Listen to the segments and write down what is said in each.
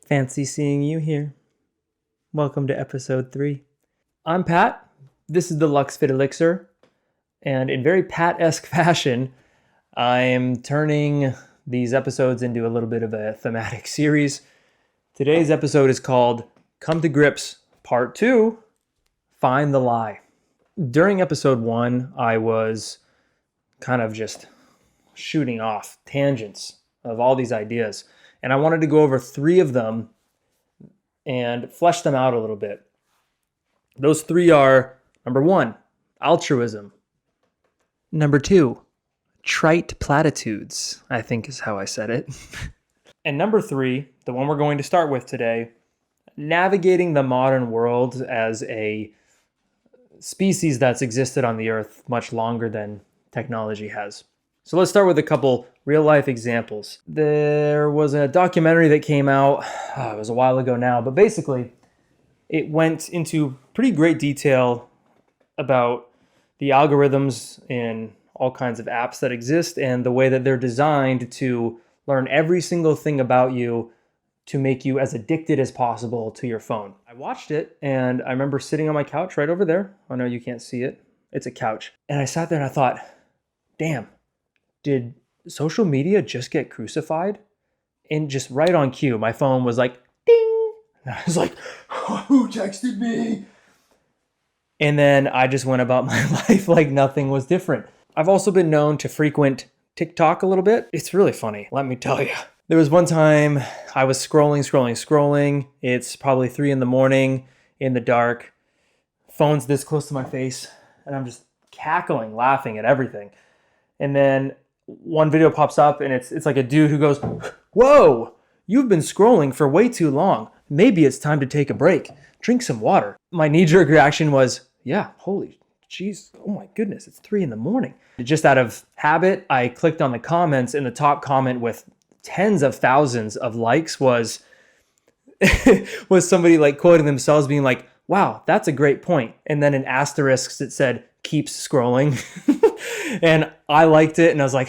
Fancy seeing you here. Welcome to episode 3. I'm Pat. This is the LuxFit Elixir. And in very Pat-esque fashion, I'm turning these episodes into a little bit of a thematic series. Today's episode is called Come to Grips Part 2, Find the Lie. During episode 1, I was kind of just shooting off tangents of all these ideas. And I wanted to go over 3 of them and flesh them out a little bit. Those 3 are, number 1, altruism. Number 2, trite platitudes, I think is how I said it. And number 3, the one we're going to start with today, navigating the modern world as a species that's existed on the earth much longer than technology has. So let's start with a couple real-life examples. There was a documentary that came out, it was a while ago now, but basically it went into pretty great detail about the algorithms in all kinds of apps that exist and the way that they're designed to learn every single thing about you to make you as addicted as possible to your phone. I watched it and I remember sitting on my couch right over there. I know you can't see it. It's a couch. And I sat there and I thought, damn, did social media just get crucified? And just right on cue, my phone was like, ding! And I was like, who texted me? And then I just went about my life like nothing was different. I've also been known to frequent TikTok a little bit. It's really funny, let me tell you. There was one time I was scrolling. It's probably 3 a.m. in the dark. Phone's this close to my face, and I'm just cackling, laughing at everything. And then one video pops up and it's like a dude who goes, whoa, you've been scrolling for way too long. Maybe it's time to take a break. Drink some water. My knee-jerk reaction was, yeah, holy jeez, oh my goodness, it's 3 a.m. Just out of habit, I clicked on the comments, and the top comment with tens of thousands of likes was somebody like quoting themselves being like, wow, that's a great point. And then in asterisks it said, keeps scrolling. And I liked it and I was like,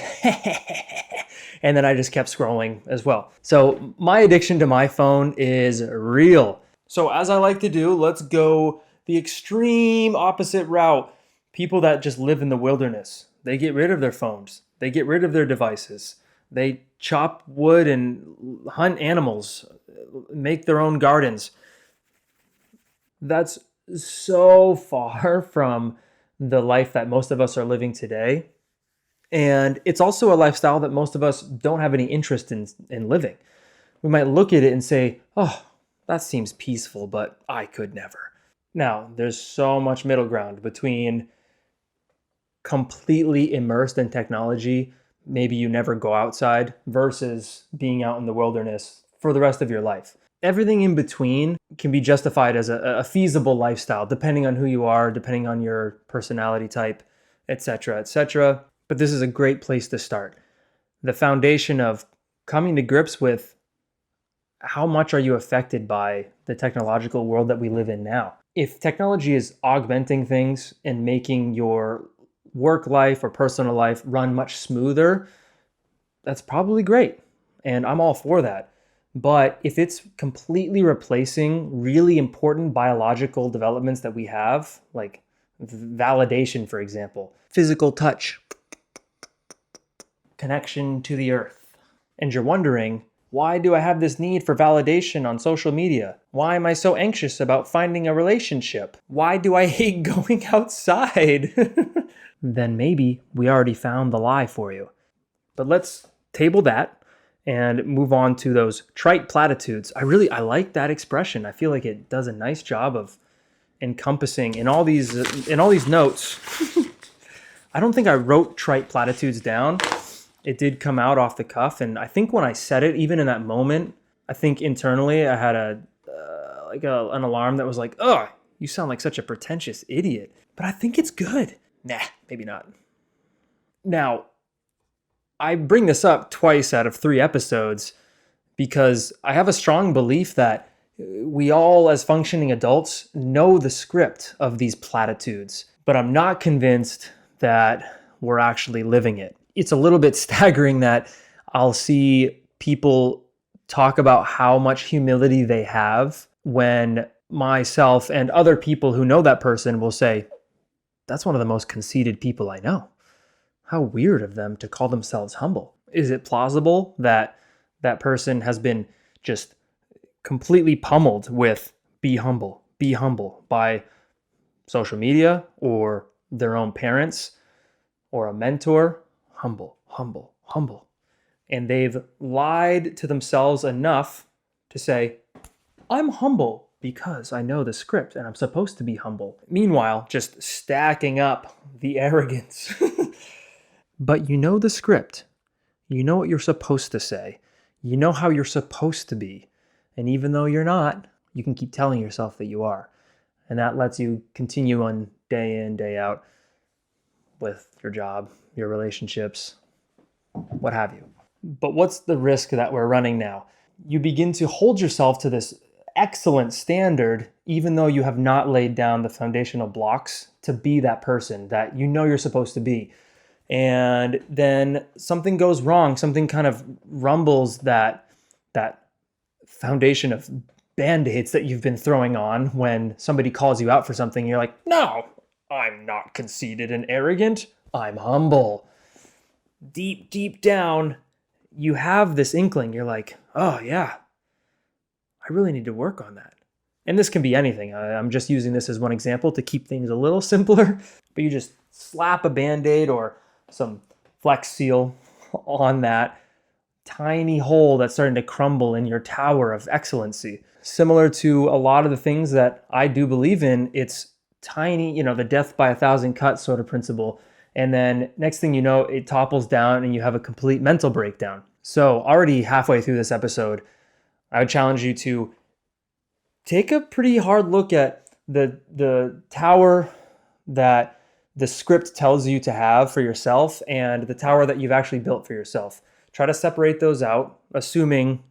and then I just kept scrolling as well. So my addiction to my phone is real. So as I like to do, let's go the extreme opposite route. People that just live in the wilderness, they get rid of their phones. They get rid of their devices. They chop wood and hunt animals, make their own gardens. That's so far from the life that most of us are living today. And it's also a lifestyle that most of us don't have any interest in living. We might look at it and say, oh, that seems peaceful, but I could never. Now, there's so much middle ground between completely immersed in technology, maybe you never go outside, versus being out in the wilderness for the rest of your life. Everything in between can be justified as a feasible lifestyle, depending on who you are, depending on your personality type, etc., etc. But this is a great place to start. The foundation of coming to grips with how much are you affected by the technological world that we live in now. If technology is augmenting things and making your work life or personal life run much smoother, that's probably great. And I'm all for that. But if it's completely replacing really important biological developments that we have, like validation, for example, physical touch, connection to the earth, and you're wondering, why do I have this need for validation on social media? Why am I so anxious about finding a relationship? Why do I hate going outside? Then maybe we already found the lie for you. But let's table that and move on to those trite platitudes. I like that expression. I feel like it does a nice job of encompassing in all these notes. I don't think I wrote trite platitudes down. It did come out off the cuff, and I think when I said it, even in that moment, I think internally I had an alarm that was like, "Oh, you sound like such a pretentious idiot." But I think it's good. Nah, maybe not. Now, I bring this up twice out of 3 episodes because I have a strong belief that we all, as functioning adults, know the script of these platitudes, but I'm not convinced that we're actually living it. It's a little bit staggering that I'll see people talk about how much humility they have when myself and other people who know that person will say, that's one of the most conceited people I know. How weird of them to call themselves humble. Is it plausible that that person has been just completely pummeled with be humble by social media or their own parents or a mentor? Humble. And they've lied to themselves enough to say, I'm humble because I know the script and I'm supposed to be humble. Meanwhile, just stacking up the arrogance. But you know the script. You know what you're supposed to say. You know how you're supposed to be. And even though you're not, you can keep telling yourself that you are. And that lets you continue on day in, day out with your job, your relationships, what have you. But what's the risk that we're running now? You begin to hold yourself to this excellent standard, even though you have not laid down the foundational blocks to be that person that you know you're supposed to be. And then something goes wrong, something kind of rumbles that foundation of band-aids that you've been throwing on when somebody calls you out for something. You're like, no, I'm not conceited and arrogant. I'm humble. Deep down, you have this inkling. You're like, oh yeah, I really need to work on that. And this can be anything. I'm just using this as one example to keep things a little simpler. But you just slap a Band-Aid or some Flex Seal on that tiny hole that's starting to crumble in your tower of excellency. Similar to a lot of the things that I do believe in, it's tiny, the death by 1,000 cuts sort of principle. And then next thing you know, it topples down and you have a complete mental breakdown. So already halfway through this episode, I would challenge you to take a pretty hard look at the tower that the script tells you to have for yourself and the tower that you've actually built for yourself. Try to separate those out, assuming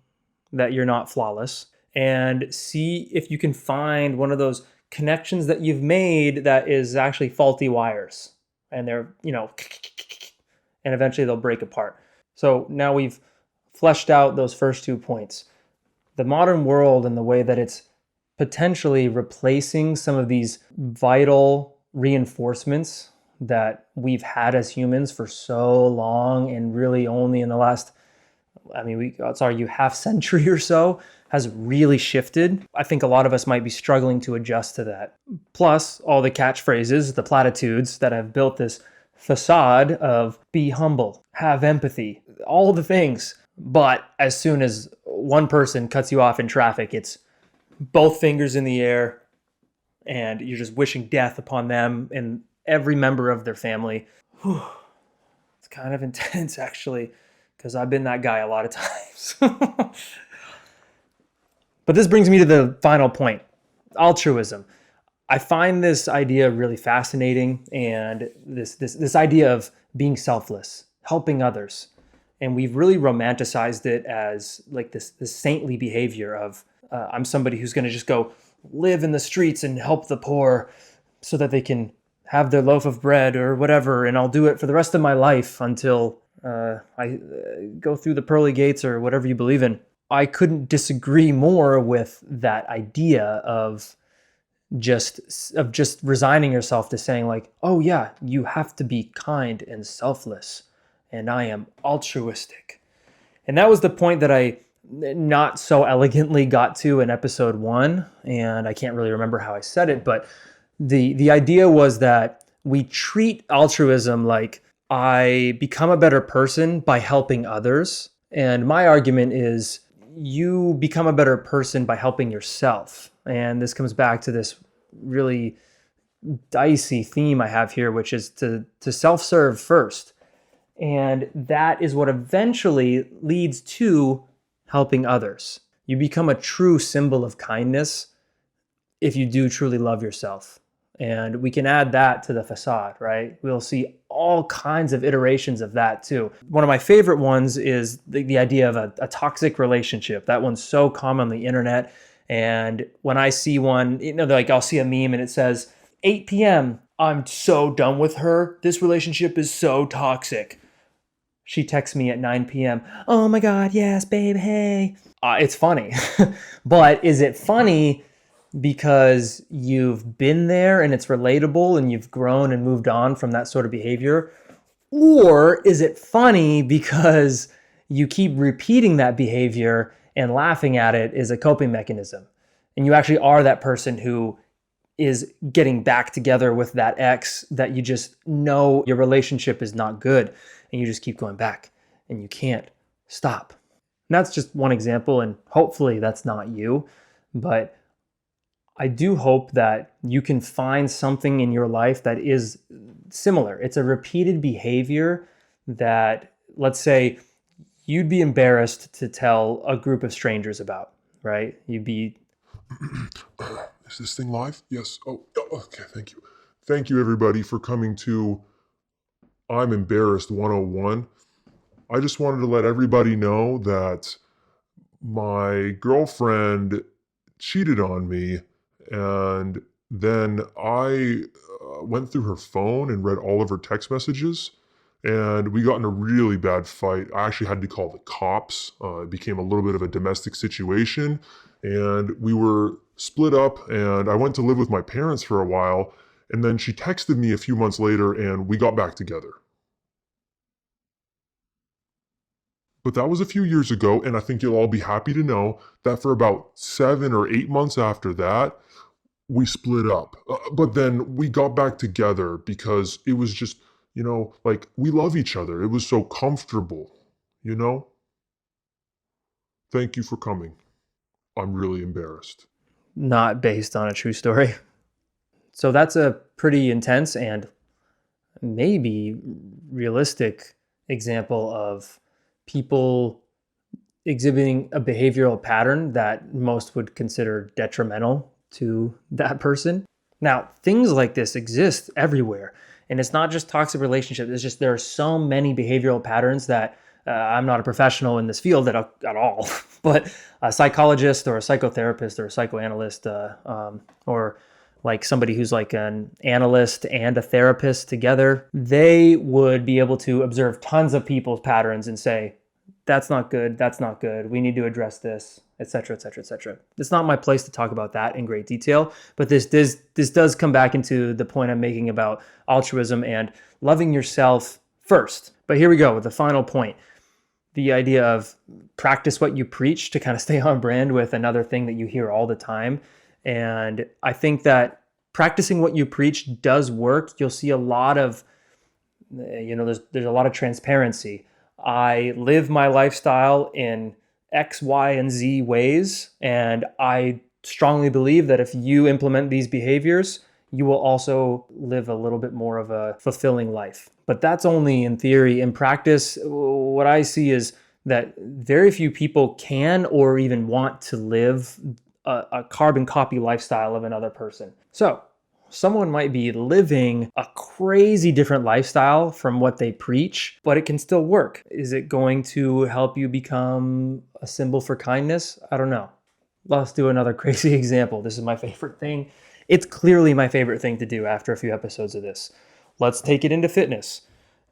that you're not flawless, and see if you can find one of those connections that you've made that is actually faulty wires. And they're, and eventually they'll break apart. So now we've fleshed out those first 2 points. The modern world and the way that it's potentially replacing some of these vital reinforcements that we've had as humans for so long, and really only in the last, half century or so, has really shifted. I think a lot of us might be struggling to adjust to that. Plus, all the catchphrases, the platitudes that have built this facade of be humble, have empathy, all the things. But as soon as one person cuts you off in traffic, it's both fingers in the air, and you're just wishing death upon them and every member of their family. Whew. It's kind of intense, actually, because I've been that guy a lot of times. But this brings me to the final point, altruism. I find this idea really fascinating, and this idea of being selfless, helping others. And we've really romanticized it as like this saintly behavior of I'm somebody who's going to just go live in the streets and help the poor so that they can have their loaf of bread or whatever, and I'll do it for the rest of my life until I go through the pearly gates or whatever you believe in. I couldn't disagree more with that idea of just resigning yourself to saying like, oh yeah, you have to be kind and selfless, and I am altruistic. And that was the point that I not so elegantly got to in episode 1, and I can't really remember how I said it, but the idea was that we treat altruism like I become a better person by helping others. And my argument is you become a better person by helping yourself. And this comes back to this really dicey theme I have here, which is to self-serve first. And that is what eventually leads to helping others. You become a true symbol of kindness if you do truly love yourself. And we can add that to the facade, right? We'll see all kinds of iterations of that too. One of my favorite ones is the idea of a toxic relationship. That one's so common on the internet. And when I see one, I'll see a meme and it says, 8 p.m., I'm so done with her. This relationship is so toxic. She texts me at 9 p.m. Oh my God, yes, babe, hey. It's funny. But is it funny because you've been there and it's relatable and you've grown and moved on from that sort of behavior? Or is it funny because you keep repeating that behavior and laughing at it is a coping mechanism? And you actually are that person who is getting back together with that ex that you just know your relationship is not good and you just keep going back and you can't stop. And that's just one example, and hopefully that's not you, but I do hope that you can find something in your life that is similar. It's a repeated behavior that, let's say, you'd be embarrassed to tell a group of strangers about, right? You'd be... Is this thing live? Yes. Oh, okay. Thank you. Thank you, everybody, for coming to I'm Embarrassed 101. I just wanted to let everybody know that my girlfriend cheated on me, and then I went through her phone and read all of her text messages, and we got in a really bad fight. I actually had to call the cops. It became a little bit of a domestic situation, and we were split up, and I went to live with my parents for a while, and then she texted me a few months later, and we got back together. But that was a few years ago, and I think you'll all be happy to know that for about 7 or 8 months after that, we split up. But then we got back together because it was just, like we love each other. It was so comfortable, you know? Thank you for coming. I'm really embarrassed. Not based on a true story. So that's a pretty intense and maybe realistic example of people exhibiting a behavioral pattern that most would consider detrimental to that person. Now, things like this exist everywhere. And it's not just toxic relationships. It's just there are so many behavioral patterns that I'm not a professional in this field at all, but a psychologist or a psychotherapist or a psychoanalyst or like somebody who's like an analyst and a therapist together, they would be able to observe tons of people's patterns and say, that's not good, we need to address this, etc., etc., etc. It's not my place to talk about that in great detail, but this does come back into the point I'm making about altruism and loving yourself first. But here we go with the final point. The idea of practice what you preach, to kind of stay on brand with another thing that you hear all the time. And I think that practicing what you preach does work. You'll see a lot of, there's a lot of transparency. I live my lifestyle in X, Y, and Z ways. And I strongly believe that if you implement these behaviors, you will also live a little bit more of a fulfilling life. But that's only in theory. In practice, what I see is that very few people can or even want to live a carbon copy lifestyle of another person. So someone might be living a crazy different lifestyle from what they preach, but it can still work. Is it going to help you become a symbol for kindness? I don't know. Let's do another crazy example. This is my favorite thing. It's clearly my favorite thing to do after a few episodes of this. Let's take it into fitness.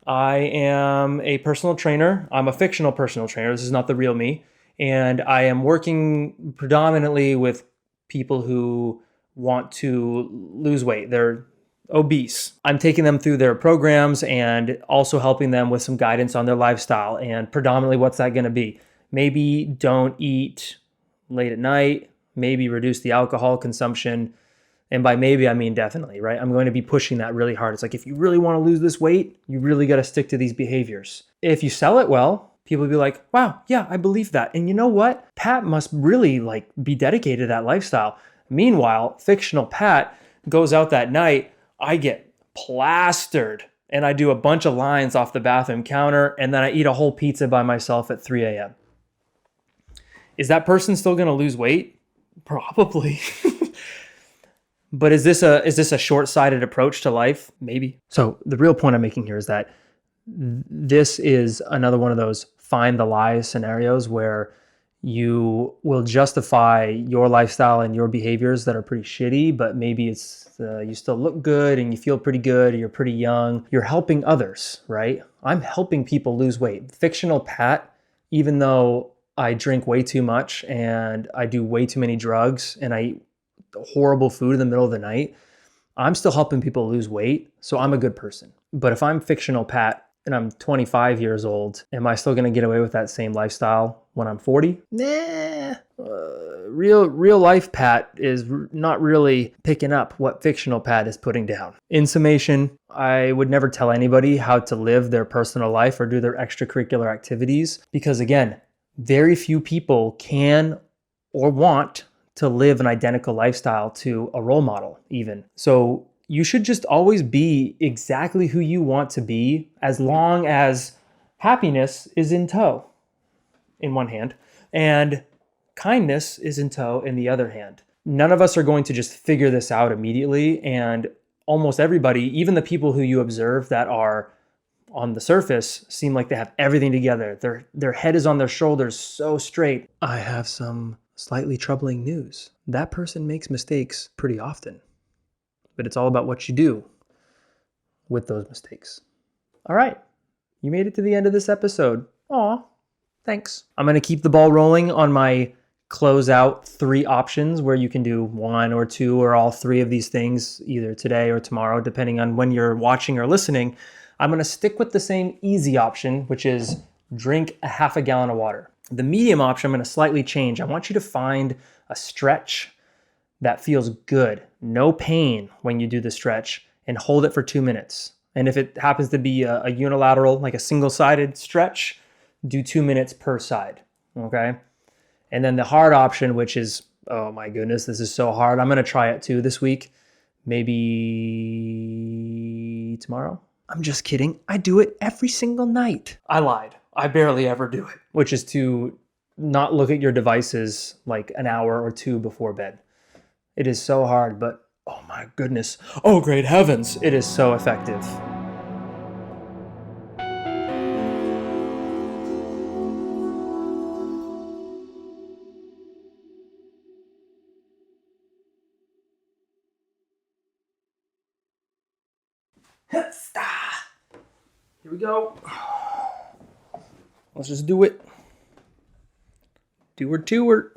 I am a personal trainer. I'm a fictional personal trainer. This is not the real me. And I am working predominantly with people who want to lose weight. They're obese. I'm taking them through their programs and also helping them with some guidance on their lifestyle. And predominantly, what's that going to be? Maybe don't eat late at night, maybe reduce the alcohol consumption. And by maybe, I mean definitely, right? I'm going to be pushing that really hard. It's like, if you really want to lose this weight, you really got to stick to these behaviors. If you sell it well, people will be like, wow, yeah, I believe that. And you know what? Pat must really be dedicated to that lifestyle. Meanwhile, fictional Pat goes out that night, I get plastered and I do a bunch of lines off the bathroom counter, and then I eat a whole pizza by myself at 3 a.m. Is that person still going to lose weight? Probably. But is this a short-sighted approach to life? Maybe. So the real point I'm making here is that this is another one of those find the lie scenarios where You will justify your lifestyle and your behaviors that are pretty shitty, but maybe it's you still look good and you feel pretty good, you're pretty young. You're helping others, right? I'm helping people lose weight. Fictional Pat, even though I drink way too much and I do way too many drugs and I eat horrible food in the middle of the night, I'm still helping people lose weight, so I'm a good person. But if I'm fictional Pat and I'm 25 years old, am I still gonna get away with that same lifestyle when I'm 40? Nah. Real life Pat is not really picking up what fictional Pat is putting down. In summation, I would never tell anybody how to live their personal life or do their extracurricular activities because, again, very few people can or want to live an identical lifestyle to a role model even. So you should just always be exactly who you want to be as long as happiness is in tow in one hand and kindness is in tow in the other hand. None of us are going to just figure this out immediately, and almost everybody, even the people who you observe that are on the surface, seem like they have everything together. Their head is on their shoulders so straight. I have some slightly troubling news. That person makes mistakes pretty often, but it's all about what you do with those mistakes. All right, you made it to the end of this episode. Aw, thanks. I'm going to keep the ball rolling on my closeout 3 options where you can do 1 or 2 or all 3 of these things either today or tomorrow, depending on when you're watching or listening. I'm going to stick with the same easy option, which is drink a half a gallon of water. The medium option, I'm going to slightly change. I want you to find a stretch that feels good, no pain when you do the stretch, and hold it for 2 minutes. And if it happens to be a unilateral, like a single-sided stretch, do 2 minutes per side, okay? And then the hard option, which is, oh my goodness, this is so hard. I'm going to try it too this week, maybe tomorrow. I'm just kidding. I do it every single night. I lied. I barely ever do it, which is to not look at your devices like an hour or 2 before bed. It is so hard, but oh my goodness. Oh, great heavens. It is so effective. Here we go. Let's just do it. Do-er.